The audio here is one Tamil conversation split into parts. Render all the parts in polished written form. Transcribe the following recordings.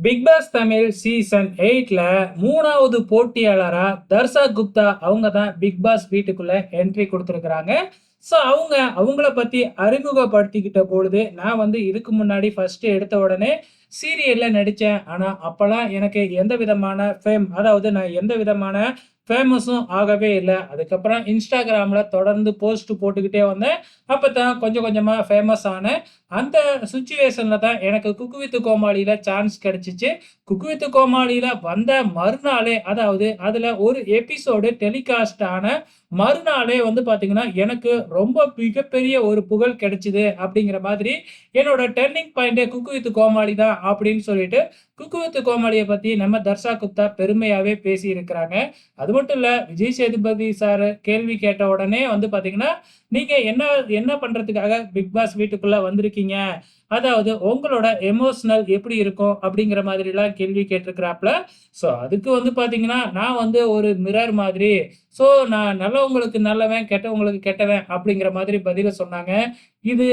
பிக் பாஸ் தமிழ் சீசன் 8ல 3வது போட்டியாளரா தர்ஷா குப்தா அவங்க தான் பிக் பாஸ் வீட்டுக்குள்ள என்ட்ரி குடுத்துருக்காங்க. ஸோ அவங்கள பத்தி அறிமுகப்படுத்திக்கிட்ட பொழுது, நான் வந்து இதுக்கு முன்னாடி ஃபர்ஸ்ட் எடுத்த உடனே சீரியல்ல நடிச்சேன். ஆனா, அப்பலாம் எனக்கு எந்த விதமான அதாவது நான் எந்த விதமான ஃபேமஸும் ஆகவே இல்ல. அதுக்கப்புறம் Instagramல தொடர்ந்து போஸ்ட் போட்டுக்கிட்டே வந்தேன். அப்பதான் கொஞ்சம் கொஞ்சமா ஃபேமஸ் ஆனேன். அந்த சிச்சுவேஷன்ல தான் எனக்கு குக்கு வித் கோமாளில சான்ஸ் கிடைச்சுச்சு. குக்கு வித் கோமாளில வந்த மறுநாளே, அதாவது அதுல ஒரு எபிசோடு டெலிகாஸ்ட் ஆன மறுநாளே வந்து பார்த்தீங்கன்னா, எனக்கு ரொம்ப மிகப்பெரிய ஒரு புகழ் கிடைச்சது அப்படிங்கிற மாதிரி, என்னோட டர்னிங் பாயிண்ட்டே குக்கு வித் கோமாளி தான் அப்படின்னு சொல்லிட்டு, குக்கு வித் கோமாளிய பத்தி நம்ம தர்ஷா குப்தா பெருமையாவே பேசியிருக்கிறாங்க. அது மட்டும் இல்ல, விஜய் சேதுபதி சார் கேள்வி கேட்ட உடனே வந்து பார்த்தீங்கன்னா, "நீங்க என்ன என்ன பண்றதுக்காக பிக் பாஸ் வீட்டுக்குள்ள வந்திருக்கீங்க? அதாவது உங்களோட எமோஷனல் எப்படி இருக்கும்?" அப்படிங்கிற மாதிரிலாம் கேள்வி கேட்டிருக்கிறாப்ல. ஸோ, அதுக்கு வந்து பார்த்தீங்கன்னா, நான் வந்து ஒரு மிரர் மாதிரி. ஸோ, நான் நல்லவங்களுக்கு நல்லவன், கெட்டவங்களுக்கு கெட்டவன் அப்படிங்கிற மாதிரி பதில சொன்னாங்க. இது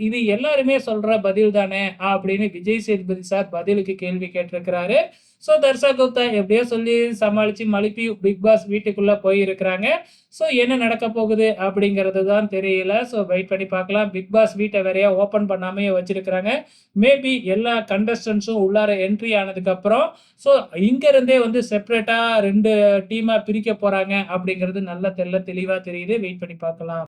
இது எல்லாருமே சொல்ற பதில் தானே அப்படின்னு விஜய் சேதுபதி சார் பதிலுக்கு கேள்வி கேட்டிருக்கிறாரு. ஸோ, தர்ஷா குப்தா எப்படியோ சொல்லி சமாளிச்சு மழுப்பி பிக் பாஸ் வீட்டுக்குள்ள போயிருக்கிறாங்க. ஸோ, என்ன நடக்கப் போகுது அப்படிங்கிறது தான் தெரியல. ஸோ, வெயிட் பண்ணி பார்க்கலாம். பிக் பாஸ் வீட்ட வேறயா ஓப்பன் பண்ணாமயே வச்சிருக்கிறாங்க. மேபி எல்லா கண்டஸ்டன்ட்ஸும் உள்ளார என்ட்ரி ஆனதுக்கப்புறம், ஸோ இங்க இருந்தே வந்து செப்பரேட்டா 2 டீமா பிரிக்கப் போறாங்க அப்படிங்கிறது நல்ல தெளிவா தெரியுது. வெயிட் பண்ணி பார்க்கலாம்.